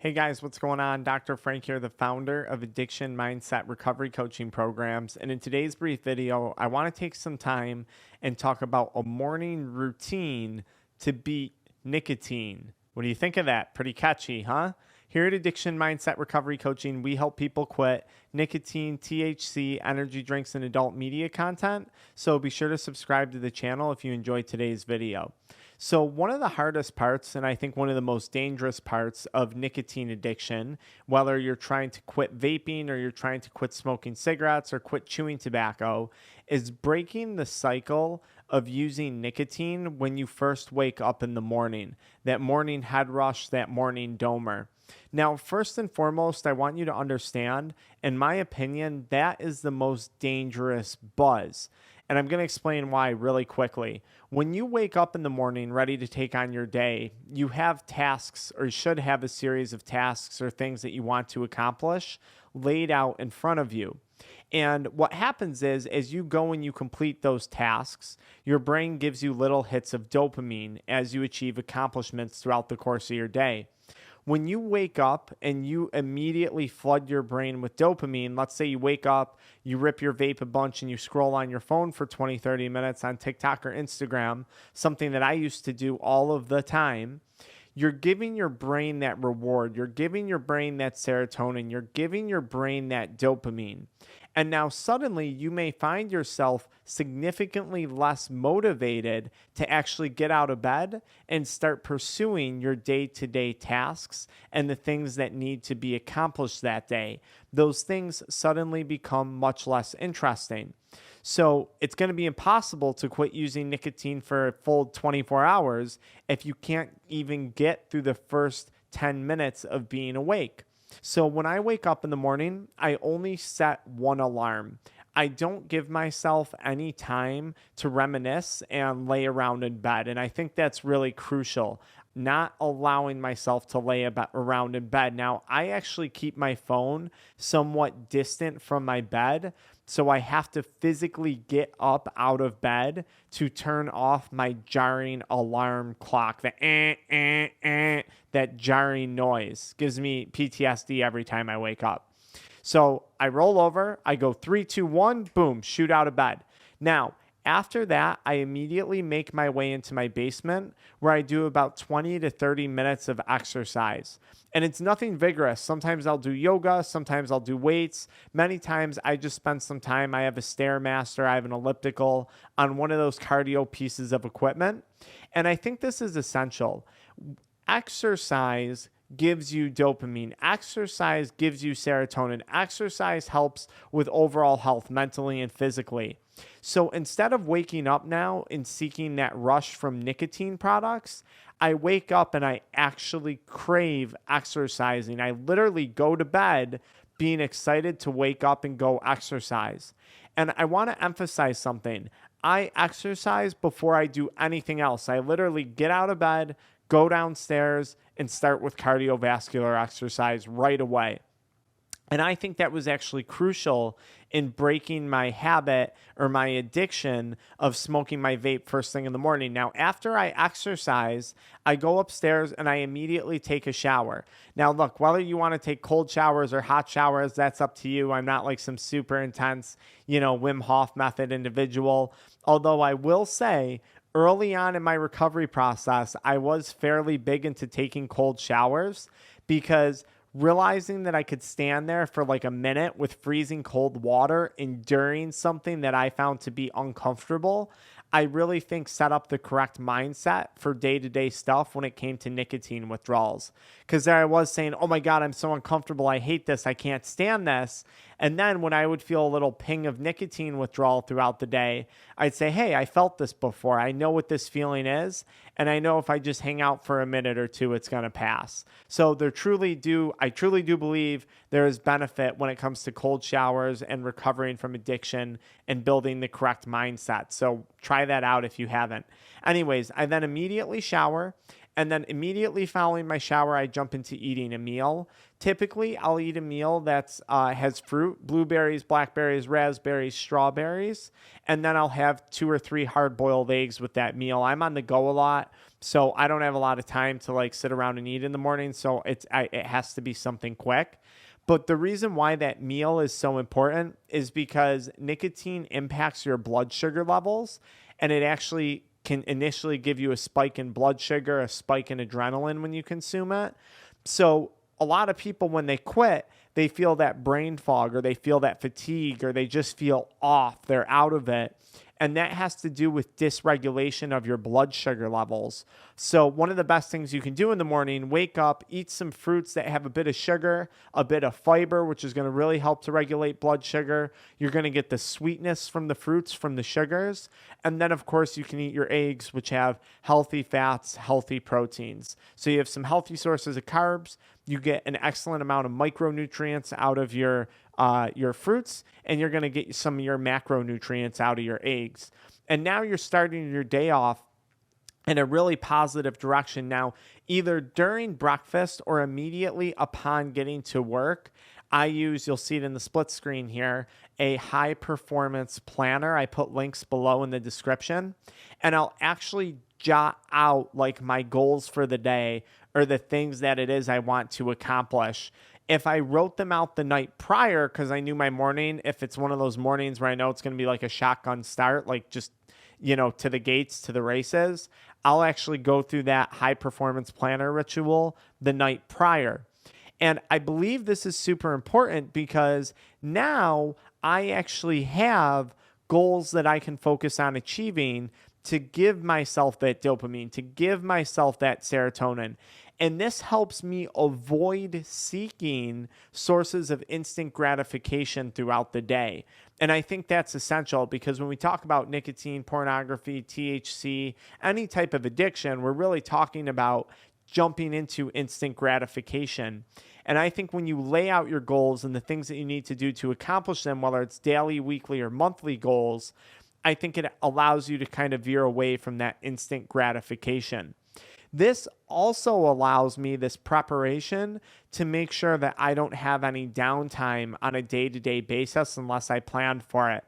Hey guys, what's going on? Dr. Frank here, the founder of Addiction Mindset Recovery Coaching Programs. And in today's brief video, I want to take some time and talk about a morning routine to beat nicotine. What do you think of that? Pretty catchy, huh? Here at Addiction Mindset Recovery Coaching, we help people quit nicotine, THC, energy drinks, and adult media content. So be sure to subscribe to the channel if you enjoyed today's video. So one of the hardest parts, and I think one of the most dangerous parts of nicotine addiction, whether you're trying to quit vaping or you're trying to quit smoking cigarettes or quit chewing tobacco, is breaking the cycle of using nicotine when you first wake up in the morning, that morning head rush, that morning domer. Now, first and foremost, I want you to understand, in my opinion, that is the most dangerous buzz. And I'm going to explain why really quickly. When you wake up in the morning ready to take on your day, you have tasks, or you should have a series of tasks or things that you want to accomplish laid out in front of you. And what happens is, as you go and you complete those tasks, your brain gives you little hits of dopamine as you achieve accomplishments throughout the course of your day. When you wake up and you immediately flood your brain with dopamine, let's say you wake up, you rip your vape a bunch and you scroll on your phone for 20, 30 minutes on TikTok or Instagram, something that I used to do all of the time, you're giving your brain that reward. You're giving your brain that serotonin. You're giving your brain that dopamine. And now suddenly you may find yourself significantly less motivated to actually get out of bed and start pursuing your day-to-day tasks and the things that need to be accomplished that day. Those things suddenly become much less interesting. So it's going to be impossible to quit using nicotine for a full 24 hours if you can't even get through the first 10 minutes of being awake. So when I wake up in the morning, I only set one alarm. I don't give myself any time to reminisce and lay around in bed. And I think that's really crucial, not allowing myself to lay around in bed. Now, I actually keep my phone somewhat distant from my bed, so I have to physically get up out of bed to turn off my jarring alarm clock. That jarring noise gives me PTSD every time I wake up. So I roll over, I go 3, 2, 1, boom, shoot out of bed. Now, after that, I immediately make my way into my basement where I do about 20 to 30 minutes of exercise. And it's nothing vigorous. Sometimes I'll do yoga. Sometimes I'll do weights. Many times I just spend some time. I have a Stairmaster. I have an elliptical on one of those cardio pieces of equipment. And I think this is essential. Exercise gives you dopamine. Exercise gives you serotonin. Exercise helps with overall health, mentally and physically. So instead of waking up now and seeking that rush from nicotine products, I wake up and I actually crave exercising. I literally go to bed being excited to wake up and go exercise. And I want to emphasize something. I exercise before I do anything else. I literally get out of bed, go downstairs, and start with cardiovascular exercise right away. And I think that was actually crucial in breaking my habit or my addiction of smoking my vape first thing in the morning. Now, after I exercise, I go upstairs and I immediately take a shower. Now, look, whether you want to take cold showers or hot showers, that's up to you. I'm not like some super intense, Wim Hof method individual. Although I will say, early on in my recovery process, I was fairly big into taking cold showers because realizing that I could stand there for like a minute with freezing cold water enduring something that I found to be uncomfortable, I really think set up the correct mindset for day-to-day stuff when it came to nicotine withdrawals. Because there I was saying, oh my God, I'm so uncomfortable. I hate this. I can't stand this. And then when I would feel a little ping of nicotine withdrawal throughout the day, I'd say, hey, I felt this before. I know what this feeling is. And I know if I just hang out for a minute or two, it's going to pass. So I truly do believe there is benefit when it comes to cold showers and recovering from addiction and building the correct mindset. So try that out if you haven't. Anyways, I then immediately shower. And then immediately following my shower, I jump into eating a meal. Typically, I'll eat a meal that's has fruit, blueberries, blackberries, raspberries, strawberries, and then I'll have 2 or 3 hard-boiled eggs with that meal. I'm on the go a lot, so I don't have a lot of time to like sit around and eat in the morning, so it has to be something quick. But the reason why that meal is so important is because nicotine impacts your blood sugar levels, and it actually can initially give you a spike in blood sugar, a spike in adrenaline when you consume it. So a lot of people, when they quit, they feel that brain fog, or they feel that fatigue, or they just feel off. They're out of it. And that has to do with dysregulation of your blood sugar levels. So one of the best things you can do in the morning, wake up, eat some fruits that have a bit of sugar, a bit of fiber, which is going to really help to regulate blood sugar. You're going to get the sweetness from the fruits, from the sugars. And then, of course, you can eat your eggs, which have healthy fats, healthy proteins. So you have some healthy sources of carbs. You get an excellent amount of micronutrients out of your fruits, and you're going to get some of your macronutrients out of your eggs. And now you're starting your day off in a really positive direction. Now, either during breakfast or immediately upon getting to work, I use, you'll see it in the split screen here, a high performance planner. I put links below in the description, and I'll actually jot out like my goals for the day, or the things that it is I want to accomplish. If I wrote them out the night prior, because I knew my morning, if it's one of those mornings where I know it's going to be like a shotgun start, like just, to the gates, to the races, I'll actually go through that high performance planner ritual the night prior. And I believe this is super important because now I actually have goals that I can focus on achieving to give myself that dopamine, to give myself that serotonin. And this helps me avoid seeking sources of instant gratification throughout the day. And I think that's essential, because when we talk about nicotine, pornography, THC, any type of addiction, we're really talking about jumping into instant gratification. And I think when you lay out your goals and the things that you need to do to accomplish them, whether it's daily, weekly, or monthly goals, I think it allows you to kind of veer away from that instant gratification. This also allows me, this preparation, to make sure that I don't have any downtime on a day-to-day basis unless I planned for it.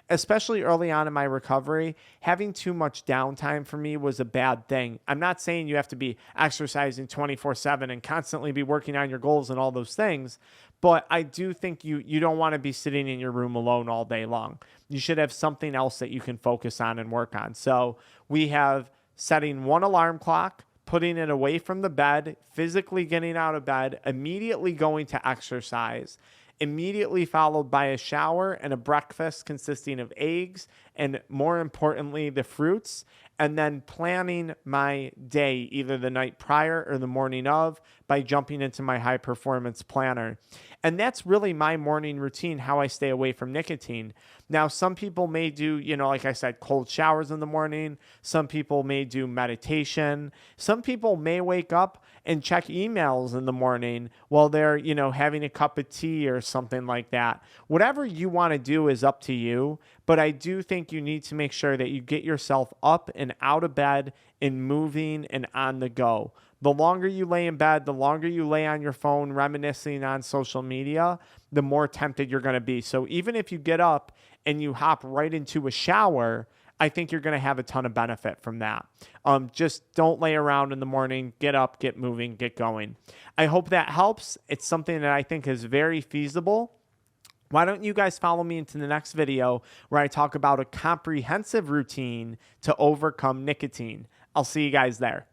Especially early on in my recovery, having too much downtime for me was a bad thing. I'm not saying you have to be exercising 24/7 and constantly be working on your goals and all those things, but I do think you don't want to be sitting in your room alone all day long. You should have something else that you can focus on and work on. So we have setting one alarm clock, putting it away from the bed, physically getting out of bed, immediately going to exercise, immediately followed by a shower and a breakfast consisting of eggs and, more importantly, the fruits, and then planning my day either the night prior or the morning of by jumping into my high performance planner. And that's really my morning routine, how I stay away from nicotine. Now, some people may do, like I said, cold showers in the morning. Some people may do meditation. Some people may wake up and check emails in the morning while they're, having a cup of tea or something like that. Whatever you want to do is up to you. But I do think you need to make sure that you get yourself up and out of bed and moving and on the go. The longer you lay in bed, the longer you lay on your phone reminiscing on social media, the more tempted you're going to be. So even if you get up and you hop right into a shower, I think you're going to have a ton of benefit from that. Just don't lay around in the morning. Get up, get moving, get going. I hope that helps. It's something that I think is very feasible. Why don't you guys follow me into the next video where I talk about a comprehensive routine to overcome nicotine? I'll see you guys there.